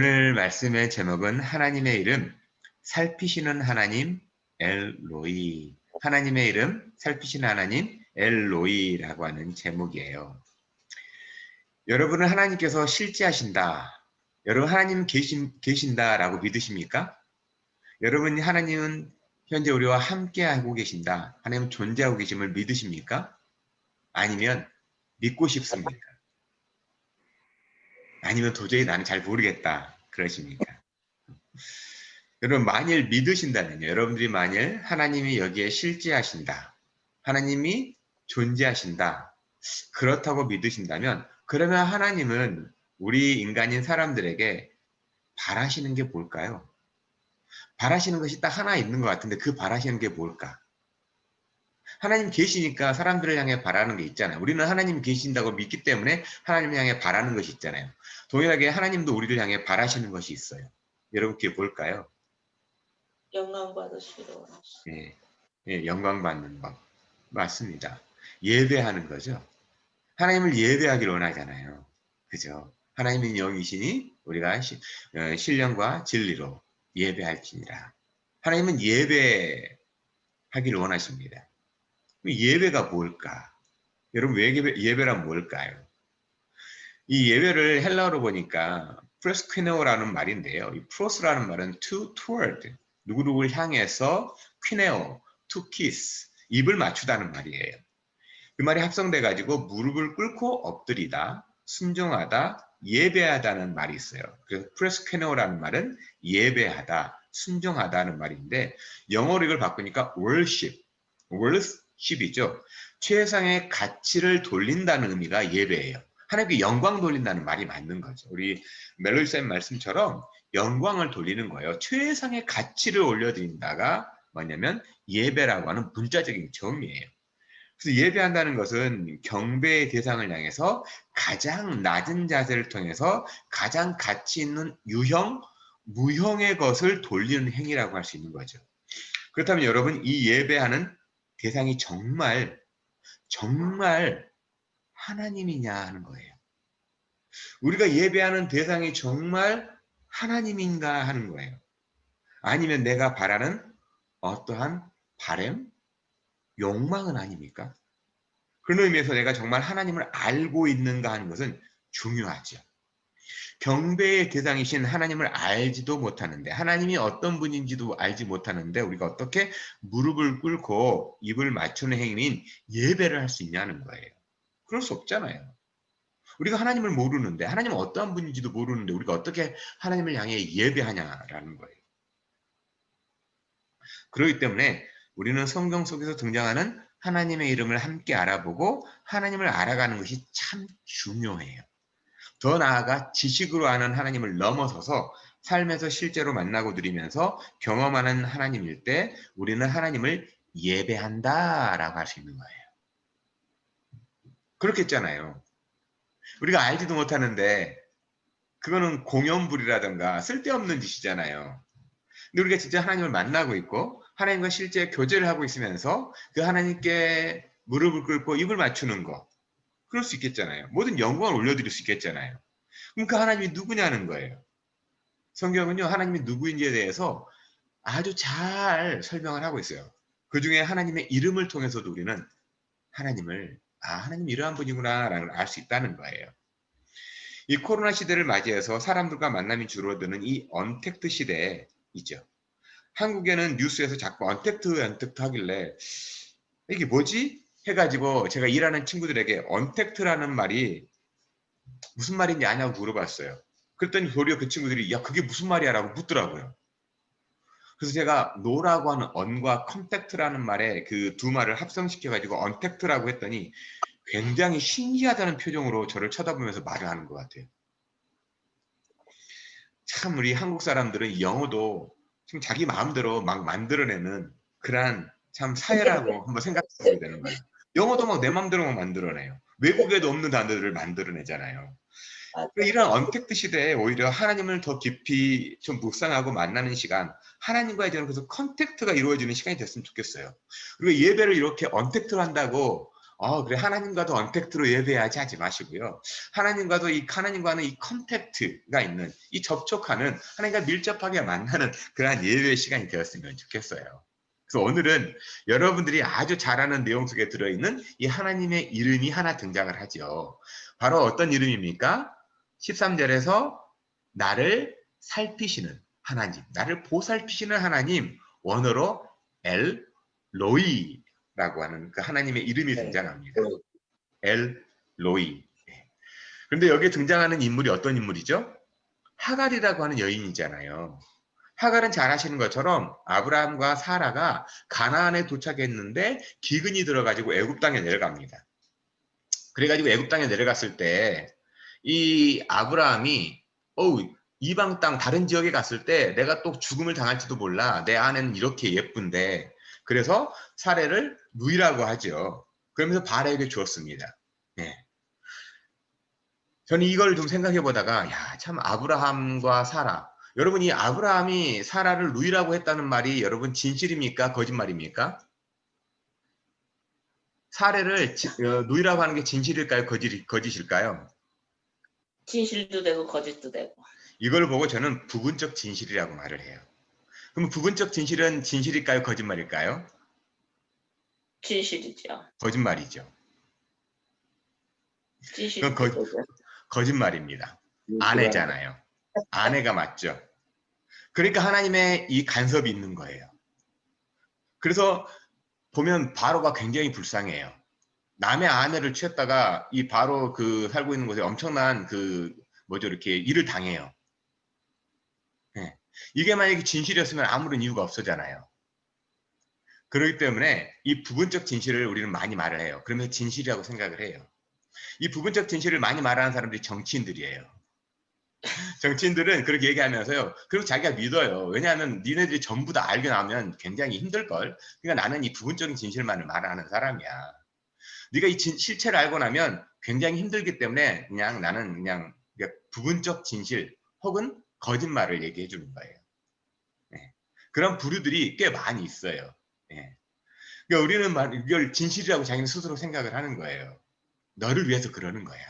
오늘 말씀의 제목은 하나님의 이름, 살피시는 하나님 엘로이. 하나님의 이름, 살피시는 하나님 엘로이라고 하는 제목이에요. 여러분은 하나님께서 실제하신다. 여러분 하나님 계신다라고 믿으십니까? 여러분 하나님은 현재 우리와 함께하고 계신다. 하나님 존재하고 계심을 믿으십니까? 아니면 믿고 싶습니까? 아니면 도저히 나는 잘 모르겠다. 그러십니까? 여러분 만일 믿으신다면요. 여러분들이 만일 하나님이 여기에 실제하신다. 하나님이 존재하신다. 그렇다고 믿으신다면 그러면 하나님은 우리 인간인 사람들에게 바라시는 게 뭘까요? 바라시는 것이 딱 하나 있는 것 같은데 그 바라시는 게 뭘까? 하나님 계시니까 사람들을 향해 바라는 게 있잖아요. 우리는 하나님 계신다고 믿기 때문에 하나님을 향해 바라는 것이 있잖아요. 동일하게 하나님도 우리를 향해 바라시는 것이 있어요. 여러분 그게 뭘까요? 영광 받으시러 예, 예, 영광 받는 것. 맞습니다. 예배하는 거죠. 하나님을 예배하기를 원하잖아요. 그죠? 하나님은 영이시니 우리가 신령과 진리로 예배할지니라. 하나님은 예배하기를 원하십니다. 예배가 뭘까? 여러분 예배란 뭘까요? 이 예배를 헬라어로 보니까 프레스퀴네오라는 말인데요. 이 프로스라는 말은 toward, 누구누구를 향해서 퀴네오, to kiss, 입을 맞추다는 말이에요. 그 말이 합성돼 가지고 무릎을 꿇고 엎드리다, 순종하다, 예배하다는 말이 있어요. 그래서 프레스퀴네오라는 말은 예배하다, 순종하다는 말인데 영어로 이걸 바꾸니까 worship이죠. 최상의 가치를 돌린다는 의미가 예배예요. 하나님께 영광 돌린다는 말이 맞는 거죠. 우리 멜로디쌤 말씀처럼 영광을 돌리는 거예요. 최상의 가치를 올려드린다가 뭐냐면 예배라고 하는 문자적인 정의예요. 그래서 예배한다는 것은 경배의 대상을 향해서 가장 낮은 자세를 통해서 가장 가치 있는 유형, 무형의 것을 돌리는 행위라고 할 수 있는 거죠. 그렇다면 여러분 이 예배하는 대상이 정말 하나님이냐 하는 거예요. 우리가 예배하는 대상이 정말 하나님인가 하는 거예요. 아니면 내가 바라는 어떠한 바램, 욕망은 아닙니까? 그런 의미에서 내가 정말 하나님을 알고 있는가 하는 것은 중요하죠. 경배의 대상이신 하나님을 알지도 못하는데 하나님이 어떤 분인지도 알지 못하는데 우리가 어떻게 무릎을 꿇고 입을 맞추는 행위인 예배를 할 수 있냐는 거예요. 그럴 수 없잖아요. 우리가 하나님을 모르는데 하나님은 어떠한 분인지도 모르는데 우리가 어떻게 하나님을 향해 예배하냐라는 거예요. 그렇기 때문에 우리는 성경 속에서 등장하는 하나님의 이름을 함께 알아보고 하나님을 알아가는 것이 참 중요해요. 더 나아가 지식으로 아는 하나님을 넘어서서 삶에서 실제로 만나고 누리면서 경험하는 하나님일 때 우리는 하나님을 예배한다라고 할 수 있는 거예요. 그렇겠잖아요. 우리가 알지도 못하는데 그거는 공연불이라든가 쓸데없는 짓이잖아요. 근데 우리가 진짜 하나님을 만나고 있고 하나님과 실제 교제를 하고 있으면서 그 하나님께 무릎을 꿇고 입을 맞추는 거 그럴 수 있겠잖아요. 모든 영광을 올려드릴 수 있겠잖아요. 그럼 그 하나님이 누구냐는 거예요. 성경은요 하나님이 누구인지에 대해서 아주 잘 설명을 하고 있어요. 그 중에 하나님의 이름을 통해서도 우리는 하나님을 하나님이 이러한 분이구나 라는 알 수 있다는 거예요. 이 코로나 시대를 맞이해서 사람들과 만남이 줄어드는 이 언택트 시대에 있죠. 한국에는 뉴스에서 자꾸 언택트 하길래 이게 뭐지? 해가지고 제가 일하는 친구들에게 언택트라는 말이 무슨 말인지 아냐고 물어봤어요. 그랬더니 도리어 그 친구들이 야 그게 무슨 말이야 라고 묻더라고요. 그래서 제가 노라고 하는 언과 컨택트라는 말에 그 두 말을 합성시켜가지고 언택트라고 했더니 굉장히 신기하다는 표정으로 저를 쳐다보면서 말을 하는 것 같아요. 참 우리 한국 사람들은 영어도 지금 자기 마음대로 막 만들어내는 그러한 참 사회라고 한번 생각해 보게 되는 거예요. 영어도 막 내 마음대로 막 만들어내요. 외국에도 없는 단어들을 만들어내잖아요. 이런 언택트 시대에 오히려 하나님을 더 깊이 좀 묵상하고 만나는 시간, 하나님과의 저는 그래서 컨택트가 이루어지는 시간이 됐으면 좋겠어요. 그리고 예배를 이렇게 언택트로 한다고 그래 하나님과도 언택트로 예배하지 하지 마시고요. 하나님과는 이 컨택트가 있는 이 접촉하는 하나님과 밀접하게 만나는 그러한 예배 시간이 되었으면 좋겠어요. 그래서 오늘은 여러분들이 아주 잘 아는 내용 속에 들어있는 이 하나님의 이름이 하나 등장을 하죠. 바로 어떤 이름입니까? 13절에서 나를 살피시는 하나님, 나를 보살피시는 하나님, 원어로 엘 로이라고 하는 그 하나님의 이름이 등장합니다. 엘 로이. 그런데 여기에 등장하는 인물이 어떤 인물이죠? 하갈이라고 하는 여인이잖아요. 하갈은 잘 아시는 것처럼 아브라함과 사라가 가나안에 도착했는데 기근이 들어가지고 애굽 땅에 내려갑니다. 그래가지고 애굽 땅에 내려갔을 때 이 아브라함이 이방 땅 다른 지역에 갔을 때 내가 또 죽음을 당할지도 몰라. 내 아내는 이렇게 예쁜데. 그래서 사례를 누이라고 하죠. 그러면서 바알에게 주었습니다. 네. 저는 이걸 좀 생각해 보다가 참 아브라함과 사라. 여러분 이 아브라함이 사라를 누이라고 했다는 말이 여러분 진실입니까? 거짓말입니까? 사례를 누이라고 하는 게 진실일까요? 거짓일까요? 진실도 되고 거짓도 되고. 이걸 보고 저는 부분적 진실이라고 말을 해요. 그럼 부분적 진실은 진실일까요? 거짓말일까요? 진실이죠. 거짓말이죠. 진실이 그건 되고. 거짓말입니다. 아내잖아요. 아내가 맞죠. 그러니까 하나님의 이 간섭이 있는 거예요. 그래서 보면 바로가 굉장히 불쌍해요. 남의 아내를 취했다가 이 바로 그 살고 있는 곳에 엄청난 이렇게 일을 당해요. 네. 이게 만약에 진실이었으면 아무런 이유가 없었잖아요. 그렇기 때문에 이 부분적 진실을 우리는 많이 말을 해요. 그러면서 진실이라고 생각을 해요. 이 부분적 진실을 많이 말하는 사람들이 정치인들이에요. 정치인들은 그렇게 얘기하면서요. 그리고 자기가 믿어요. 왜냐하면 니네들이 전부 다 알게 나면 굉장히 힘들걸. 그러니까 나는 이 부분적인 진실만을 말하는 사람이야. 네가 이 실체를 알고 나면 굉장히 힘들기 때문에 나는 그냥 부분적 진실 혹은 거짓말을 얘기해 주는 거예요. 네. 그런 부류들이 꽤 많이 있어요. 네. 그러니까 우리는 이걸 진실이라고 자기는 스스로 생각을 하는 거예요. 너를 위해서 그러는 거야.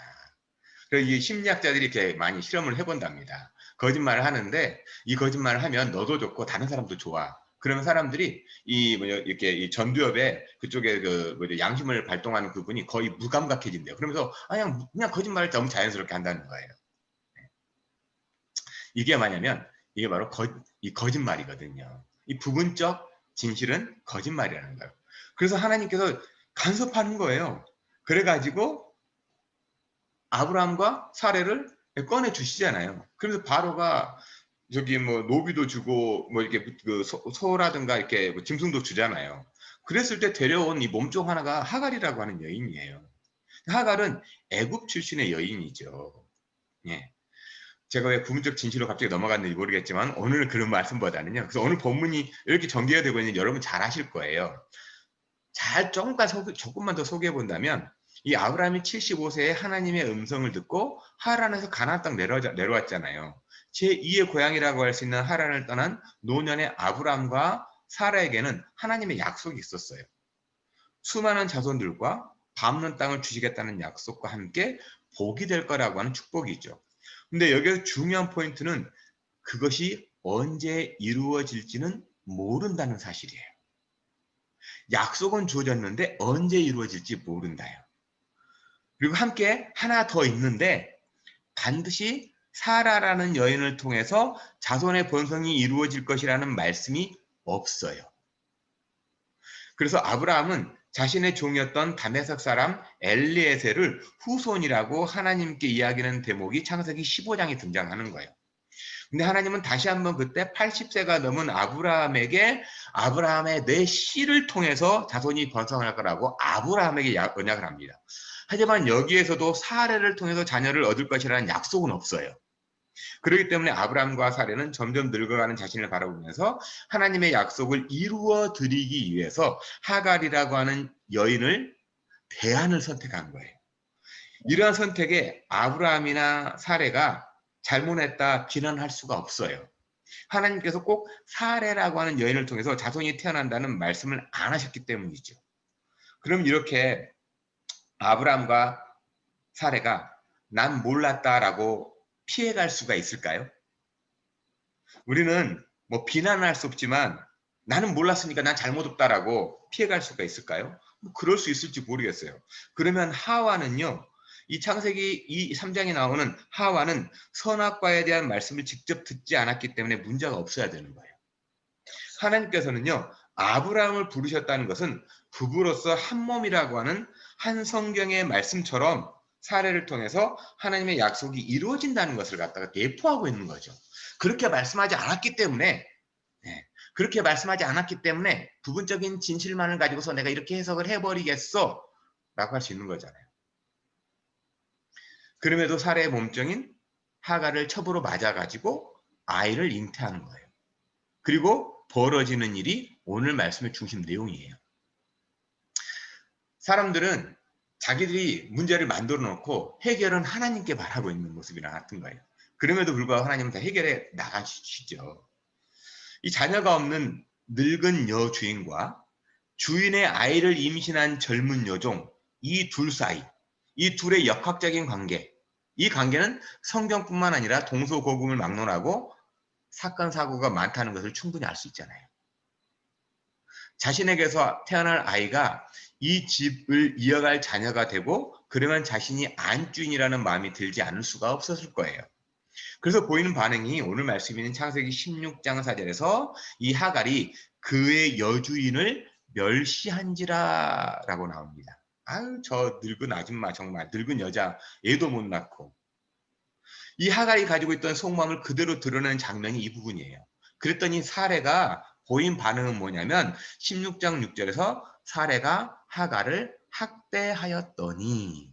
그래서 이 심리학자들이 이렇게 많이 실험을 해본답니다. 거짓말을 하는데 이 거짓말을 하면 너도 좋고 다른 사람도 좋아. 그러면 사람들이 이렇게 이 전두엽에 그쪽에 양심을 발동하는 그분이 거의 무감각해진대요. 그러면서 그냥 거짓말을 너무 자연스럽게 한다는 거예요. 이게 뭐냐면 이게 바로 이 거짓말이거든요. 이 부분적 진실은 거짓말이라는 거예요. 그래서 하나님께서 간섭하는 거예요. 그래가지고 아브라함과 사례를 꺼내 주시잖아요. 그래서 바로가 노비도 주고 이렇게 소라든가 이렇게 짐승도 주잖아요. 그랬을 때 데려온 이 몸종 하나가 하갈이라고 하는 여인이에요. 하갈은 애굽 출신의 여인이죠. 예. 제가 왜 부분적 진실로 갑자기 넘어갔는지 모르겠지만 오늘은 그런 말씀보다는요. 그래서 오늘 본문이 이렇게 전개가 되고 있는 여러분 잘 아실 거예요. 조금만 더 소개해 본다면 이 아브라함이 75세에 하나님의 음성을 듣고 하란에서 가나안 땅 내려왔잖아요. 제2의 고향이라고 할 수 있는 하란을 떠난 노년의 아브라함과 사라에게는 하나님의 약속이 있었어요. 수많은 자손들과 밟는 땅을 주시겠다는 약속과 함께 복이 될 거라고 하는 축복이죠. 근데 여기서 중요한 포인트는 그것이 언제 이루어질지는 모른다는 사실이에요. 약속은 주어졌는데 언제 이루어질지 모른다요. 그리고 함께 하나 더 있는데 반드시 사라라는 여인을 통해서 자손의 번성이 이루어질 것이라는 말씀이 없어요. 그래서 아브라함은 자신의 종이었던 다메섹 사람 엘리에셀을 후손이라고 하나님께 이야기하는 대목이 창세기 15장에 등장하는 거예요. 근데 하나님은 다시 한번 그때 80세가 넘은 아브라함에게 아브라함의 내 씨를 통해서 자손이 번성할 거라고 아브라함에게 언약을 합니다. 하지만 여기에서도 사례를 통해서 자녀를 얻을 것이라는 약속은 없어요. 그렇기 때문에 아브라함과 사례는 점점 늙어가는 자신을 바라보면서 하나님의 약속을 이루어 드리기 위해서 하갈이라고 하는 여인을 대안을 선택한 거예요. 이러한 선택에 아브라함이나 사례가 잘못했다 비난할 수가 없어요. 하나님께서 꼭 사례라고 하는 여인을 통해서 자손이 태어난다는 말씀을 안 하셨기 때문이죠. 그럼 이렇게 아브라함과 사레가 난 몰랐다라고 피해갈 수가 있을까요? 우리는 뭐 비난할 수 없지만 나는 몰랐으니까 난 잘못 없다라고 피해갈 수가 있을까요? 뭐 그럴 수 있을지 모르겠어요. 그러면 하와는요, 이 창세기 이 3장에 나오는 하와는 선악과에 대한 말씀을 직접 듣지 않았기 때문에 문제가 없어야 되는 거예요. 하나님께서는요, 아브라함을 부르셨다는 것은 부부로서 한 몸이라고 하는 한 성경의 말씀처럼 사례를 통해서 하나님의 약속이 이루어진다는 것을 갖다가 내포하고 있는 거죠. 그렇게 말씀하지 않았기 때문에 그렇게 말씀하지 않았기 때문에 부분적인 진실만을 가지고서 내가 이렇게 해석을 해버리겠어 라고 할 수 있는 거잖아요. 그럼에도 사례의 몸종인 하가를 첩으로 맞아가지고 아이를 잉태하는 거예요. 그리고 벌어지는 일이 오늘 말씀의 중심 내용이에요. 사람들은 자기들이 문제를 만들어 놓고 해결은 하나님께 바라고 있는 모습이랑 같은 거예요. 그럼에도 불구하고 하나님은 다 해결해 나가시죠. 이 자녀가 없는 늙은 여주인과 주인의 아이를 임신한 젊은 여종, 이 둘 사이, 이 둘의 역학적인 관계, 이 관계는 성경뿐만 아니라 동서고금을 막론하고 사건 사고가 많다는 것을 충분히 알 수 있잖아요. 자신에게서 태어날 아이가 이 집을 이어갈 자녀가 되고 그러면 자신이 안주인이라는 마음이 들지 않을 수가 없었을 거예요. 그래서 보이는 반응이 오늘 말씀이 있는 창세기 16장 4절에서 이 하갈이 그의 여주인을 멸시한지라 라고 나옵니다. 아유, 저 늙은 아줌마, 정말 늙은 여자, 애도 못 낳고. 이 하갈이 가지고 있던 속마음을 그대로 드러내는 장면이 이 부분이에요. 그랬더니 사레가 보인 반응은 뭐냐면 16장 6절에서 사레가 하갈을 학대하였더니,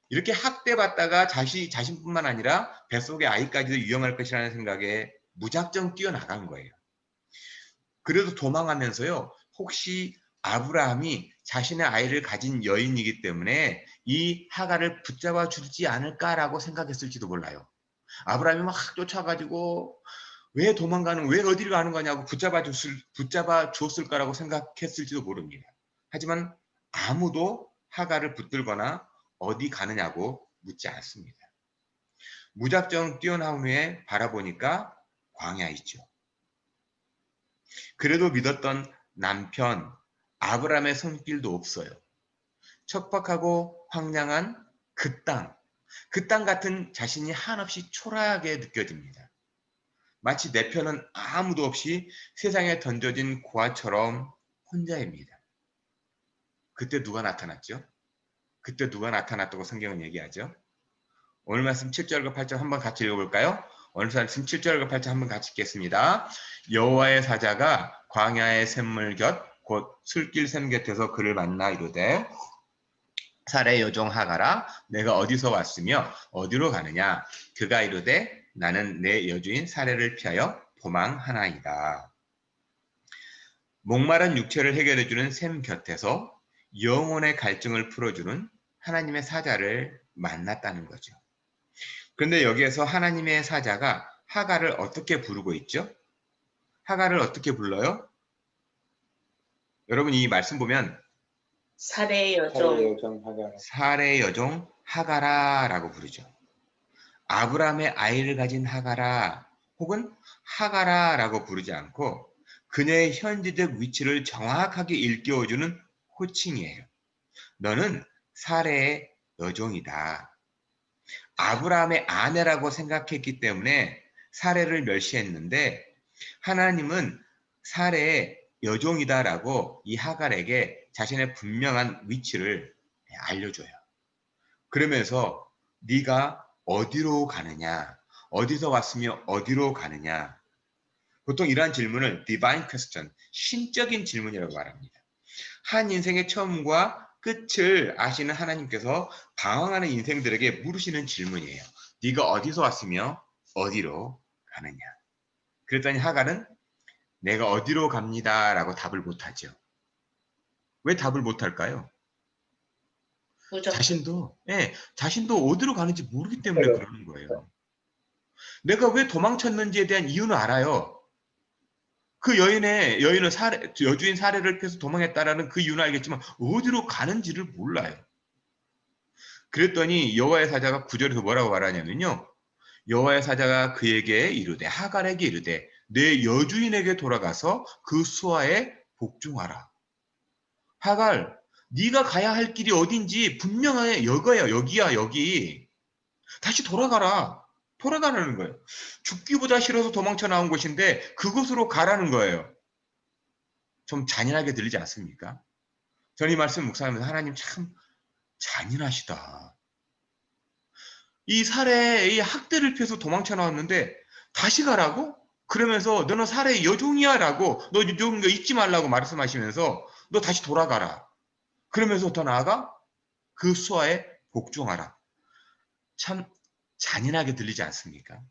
이렇게 학대받다가 자신뿐만 아니라 뱃속의 아이까지도 위험할 것이라는 생각에 무작정 뛰어나간 거예요. 그래도 도망하면서요, 혹시 아브라함이 자신의 아이를 가진 여인이기 때문에 이 하갈을 붙잡아 주지 않을까라고 생각했을지도 몰라요. 아브라함이 막 쫓아가지고 왜 도망가는, 왜 어디를 가는 거냐고 붙잡아 줬을 거라고 생각했을지도 모릅니다. 하지만 아무도 하갈을 붙들거나 어디 가느냐고 묻지 않습니다. 무작정 뛰어나온 후에 바라보니까 광야이죠. 그래도 믿었던 남편 아브라함의 손길도 없어요. 척박하고 황량한 그 땅 같은 자신이 한없이 초라하게 느껴집니다. 마치 내 편은 아무도 없이 세상에 던져진 고아처럼 혼자입니다. 그때 누가 나타났죠? 그때 누가 나타났다고 성경은 얘기하죠? 오늘 말씀 7절과 8절 한번 같이 읽어볼까요? 오늘 말씀 7절과 8절 한번 같이 읽겠습니다. 여호와의 사자가 광야의 샘물 곁 곧 술길 샘 곁에서 그를 만나 이르되 사레 여종 하가라 내가 어디서 왔으며 어디로 가느냐 그가 이르되 나는 내 여주인 사레를 피하여 도망하나이다. 목마른 육체를 해결해주는 샘 곁에서 영혼의 갈증을 풀어주는 하나님의 사자를 만났다는 거죠. 그런데 여기에서 하나님의 사자가 하갈을 어떻게 부르고 있죠? 하갈을 어떻게 불러요? 여러분 이 말씀 보면 사례의 여종 사레의 여종 하가라라고 부르죠. 아브라함의 아이를 가진 하가라 혹은 하가라라고 부르지 않고 그녀의 현재적 위치를 정확하게 일깨워주는 호칭이에요. 너는 사레의 여종이다. 아브라함의 아내라고 생각했기 때문에 사레를 멸시했는데 하나님은 사레의 여종이다라고 이 하갈에게 자신의 분명한 위치를 알려줘요. 그러면서 네가 어디로 가느냐, 어디서 왔으며 어디로 가느냐. 보통 이러한 질문을 divine question, 신적인 질문이라고 말합니다. 한 인생의 처음과 끝을 아시는 하나님께서 방황하는 인생들에게 물으시는 질문이에요. 네가 어디서 왔으며 어디로 가느냐. 그랬더니 하갈은 내가 어디로 갑니다 라고 답을 못하죠. 왜 답을 못할까요? 자신도 어디로 가는지 모르기 때문에 그러는 거예요. 내가 왜 도망쳤는지에 대한 이유는 알아요. 그 여인은 여주인 사례를 펴서 도망했다라는 그 이유는 알겠지만 어디로 가는지를 몰라요. 그랬더니 여호와의 사자가 9절에서 뭐라고 말하냐면요. 여호와의 사자가 그에게 이르되 하갈에게 이르되 내 여주인에게 돌아가서 그 수하에 복종하라. 하갈, 네가 가야 할 길이 어딘지 분명해. 여기야, 여기야, 여기. 다시 돌아가라. 돌아가라는 거예요. 죽기보다 싫어서 도망쳐 나온 곳인데 그곳으로 가라는 거예요. 좀 잔인하게 들리지 않습니까? 저는 이 말씀 묵상하면서 하나님 참 잔인하시다. 이 살해의 학대를 피해서 도망쳐 나왔는데 다시 가라고? 그러면서 너는 살해의 여종이야 라고 너 여종 거 잊지 말라고 말씀하시면서 너 다시 돌아가라. 그러면서 더 나아가 그 수하에 복종하라. 참 잔인하게 들리지 않습니까?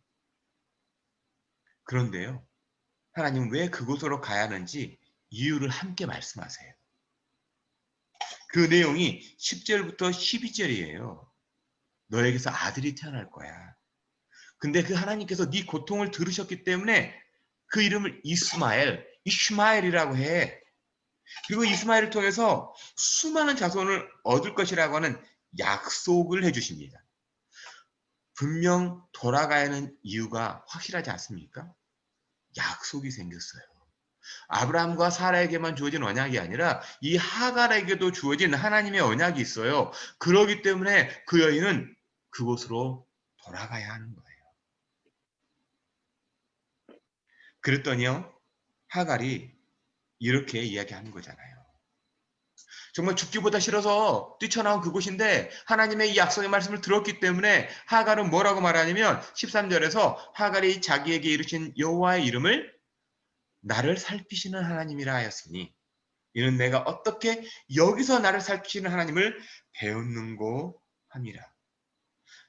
그런데요. 하나님은 왜 그곳으로 가야 하는지 이유를 함께 말씀하세요. 그 내용이 10절부터 12절이에요. 너에게서 아들이 태어날 거야. 근데 그 하나님께서 네 고통을 들으셨기 때문에 그 이름을 이스마엘이라고 해. 그리고 이스마엘을 통해서 수많은 자손을 얻을 것이라고 하는 약속을 해주십니다. 분명 돌아가야 하는 이유가 확실하지 않습니까? 약속이 생겼어요. 아브라함과 사라에게만 주어진 언약이 아니라 이 하갈에게도 주어진 하나님의 언약이 있어요. 그러기 때문에 그 여인은 그곳으로 돌아가야 하는 거예요. 그랬더니요, 하갈이 이렇게 이야기하는 거잖아요. 정말 죽기보다 싫어서 뛰쳐나온 그곳인데 하나님의 이 약속의 말씀을 들었기 때문에 하갈은 뭐라고 말하냐면 13절에서 하갈이 자기에게 이르신 여호와의 이름을 나를 살피시는 하나님이라 하였으니 이는 내가 어떻게 여기서 나를 살피시는 하나님을 배웠는고 함이라.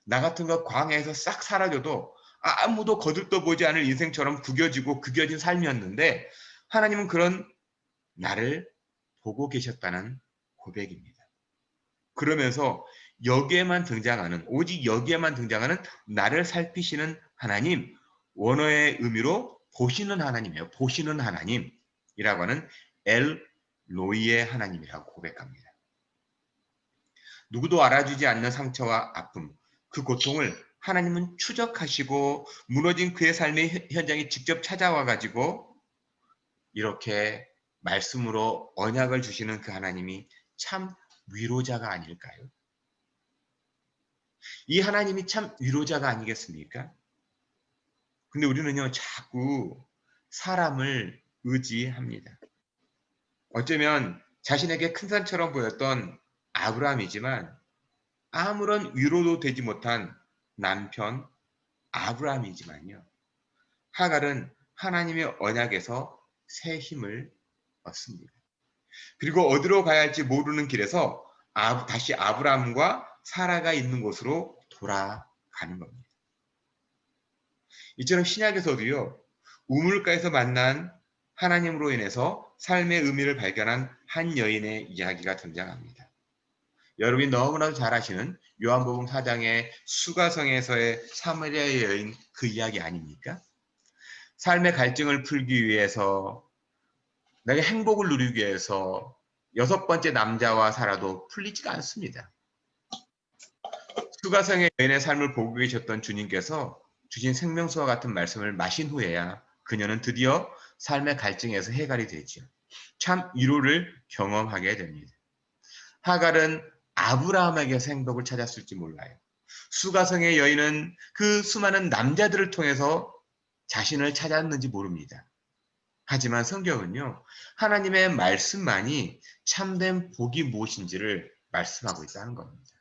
나 같은 거 광야에서 싹 사라져도 아무도 거들떠보지 않을 인생처럼 구겨진 삶이었는데 하나님은 그런 나를 보고 계셨다는 고백입니다. 그러면서 오직 여기에만 등장하는 나를 살피시는 하나님, 원어의 의미로 보시는 하나님이에요. 보시는 하나님이라고 하는 엘 로이의 하나님이라고 고백합니다. 누구도 알아주지 않는 상처와 아픔, 그 고통을 하나님은 추적하시고 무너진 그의 삶의 현장에 직접 찾아와 가지고 이렇게 말씀으로 언약을 주시는 그 하나님이 참 위로자가 아닐까요? 이 하나님이 참 위로자가 아니겠습니까? 근데 우리는요, 자꾸 사람을 의지합니다. 어쩌면 자신에게 큰 산처럼 보였던 아브라함이지만 아무런 위로도 되지 못한 남편 아브라함이지만요. 하갈은 하나님의 언약에서 새 힘을 얻습니다. 그리고 어디로 가야 할지 모르는 길에서 다시 아브라함과 사라가 있는 곳으로 돌아가는 겁니다. 이처럼 신약에서도요. 우물가에서 만난 하나님으로 인해서 삶의 의미를 발견한 한 여인의 이야기가 등장합니다. 여러분이 너무나도 잘 아시는 요한복음 4장의 수가성에서의 사마리아 여인 그 이야기 아닙니까? 삶의 갈증을 풀기 위해서 내가 행복을 누리기 위해서 6번째 남자와 살아도 풀리지가 않습니다. 수가성의 여인의 삶을 보고 계셨던 주님께서 주신 생명수와 같은 말씀을 마신 후에야 그녀는 드디어 삶의 갈증에서 해갈이 되지요. 참 위로를 경험하게 됩니다. 하갈은 아브라함에게서 행복을 찾았을지 몰라요. 수가성의 여인은 그 수많은 남자들을 통해서 자신을 찾았는지 모릅니다. 하지만 성경은요, 하나님의 말씀만이 참된 복이 무엇인지를 말씀하고 있다는 겁니다.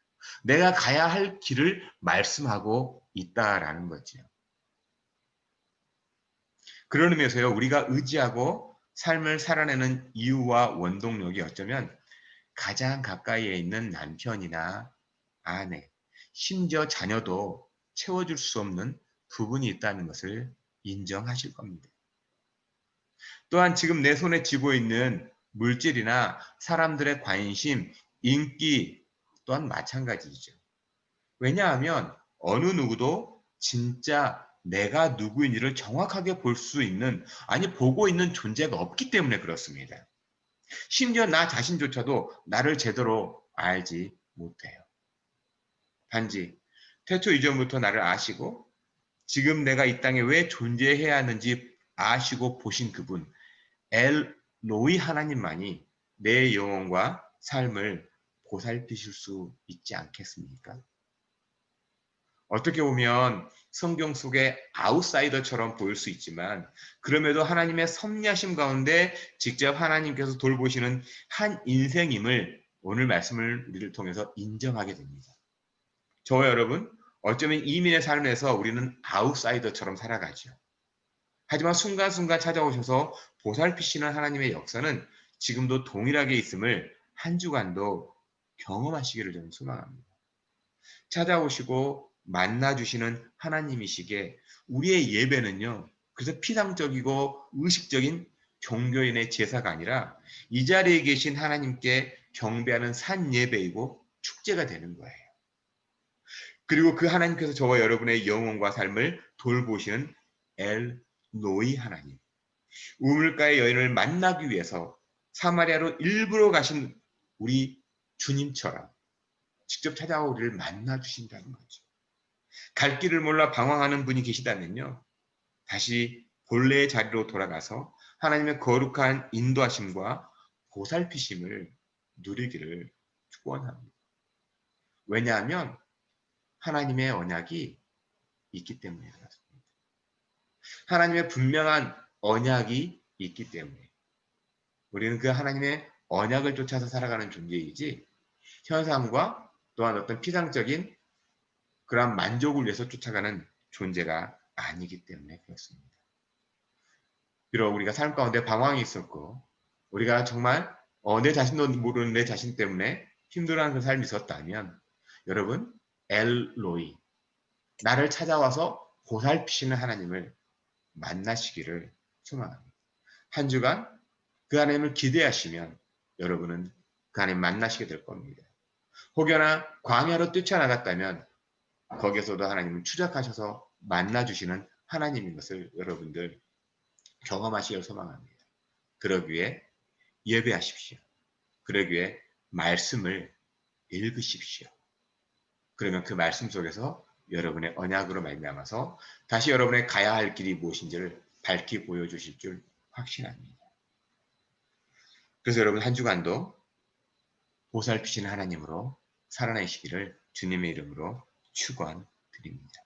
내가 가야 할 길을 말씀하고 있다라는 거죠. 그런 의미에서요, 우리가 의지하고 삶을 살아내는 이유와 원동력이 어쩌면 가장 가까이에 있는 남편이나 아내, 심지어 자녀도 채워줄 수 없는 부분이 있다는 것을 인정하실 겁니다. 또한 지금 내 손에 쥐고 있는 물질이나 사람들의 관심, 인기 또한 마찬가지죠. 왜냐하면 어느 누구도 진짜 내가 누구인지를 정확하게 볼 수 있는, 아니 보고 있는 존재가 없기 때문에 그렇습니다. 심지어 나 자신조차도 나를 제대로 알지 못해요. 단지 태초 이전부터 나를 아시고 지금 내가 이 땅에 왜 존재해야 하는지 아시고 보신 그분 엘 로이 하나님만이 내 영혼과 삶을 보살피실 수 있지 않겠습니까? 어떻게 보면 성경 속의 아웃사이더처럼 보일 수 있지만 그럼에도 하나님의 섭리하심 가운데 직접 하나님께서 돌보시는 한 인생임을 오늘 말씀을 우리를 통해서 인정하게 됩니다. 저와 여러분, 어쩌면 이민의 삶에서 우리는 아웃사이더처럼 살아가죠. 하지만 순간순간 찾아오셔서 보살피시는 하나님의 역사는 지금도 동일하게 있음을 한 주간도 경험하시기를 저는 소망합니다. 찾아오시고 만나주시는 하나님이시기에 우리의 예배는요, 그래서 피상적이고 의식적인 종교인의 제사가 아니라 이 자리에 계신 하나님께 경배하는 산 예배이고 축제가 되는 거예요. 그리고 그 하나님께서 저와 여러분의 영혼과 삶을 돌보시는 엘 노이 하나님. 우물가의 여인을 만나기 위해서 사마리아로 일부러 가신 우리 주님처럼 직접 찾아와 우리를 만나 주신다는 거죠. 갈 길을 몰라 방황하는 분이 계시다면요. 다시 본래의 자리로 돌아가서 하나님의 거룩한 인도하심과 보살피심을 누리기를 축원합니다. 왜냐하면 하나님의 언약이 있기 때문에 그렇습니다. 하나님의 분명한 언약이 있기 때문에 우리는 그 하나님의 언약을 쫓아서 살아가는 존재이지 현상과 또한 어떤 피상적인 그러한 만족을 위해서 쫓아가는 존재가 아니기 때문에 그렇습니다. 비록 우리가 삶 가운데 방황이 있었고 우리가 정말 내 자신도 모르는 내 자신 때문에 힘들어하는 그 삶이 있었다면 여러분 엘로이 나를 찾아와서 보살피시는 하나님을 만나시기를 소망합니다. 한 주간 그 하나님을 기대하시면 여러분은 그 하나님 만나시게 될 겁니다. 혹여나 광야로 뛰쳐나갔다면 거기에서도 하나님은 추적하셔서 만나주시는 하나님인 것을 여러분들 경험하시길 소망합니다. 그러기 위해 예배하십시오. 그러기 위해 말씀을 읽으십시오. 그러면 그 말씀 속에서 여러분의 언약으로 말미암아서 다시 여러분의 가야 할 길이 무엇인지를 밝히 보여주실 줄 확신합니다. 그래서 여러분 한 주간도 보살피시는 하나님으로 살아내시기를 주님의 이름으로 축원드립니다.